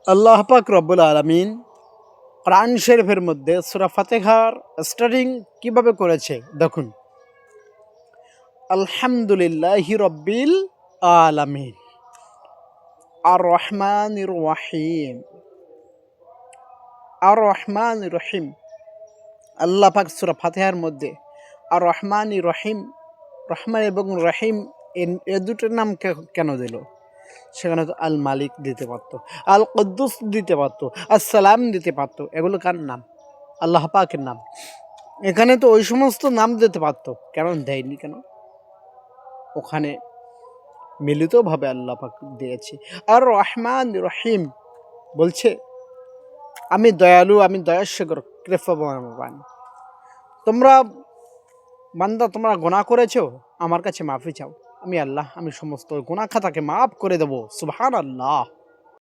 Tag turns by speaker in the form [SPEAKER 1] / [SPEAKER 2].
[SPEAKER 1] আল্লাহ পাক রব্বুল আলামিন কোরআন শরীফের মধ্যে সূরা ফাতিহার স্টার্টিং কিভাবে করেছে দেখুন। আলহামদুলিল্লাহি রব্বিল আলামিন আর রহমানির রহিম আর রহমানির রহিম। আল্লাহ পাক সূরা ফাতিহার মধ্যে আর রহমানির রহিম, রহমান এবং রহিম এ দুটোর নাম কেন দিল? সেখানে তো আল মালিক দিতে পারতো, আল কুদ্দুস দিতে পারতো, আসসালাম দিতে পারতো। এগুলো কার নাম? আল্লাহ পাকের নাম। এখানে তো ওই সমস্ত নাম দিতে পারতো, কেন দেয়নি? কেন? ওখানে মিলিতভাবে আল্লাহ পাক দিয়েছে। আর রহমান রহিম বলছে আমি দয়ালু, আমি দয়াসাগর, কৃপাবান। তোমরা বান্দা, তোমরা গুনাহ করেছো, আমার কাছে মাফি চাও। আমি আল্লাহ, আমি সমস্ত গুনাহ খাতাকে মাফ করে দেবো। সুবহানাল্লাহ।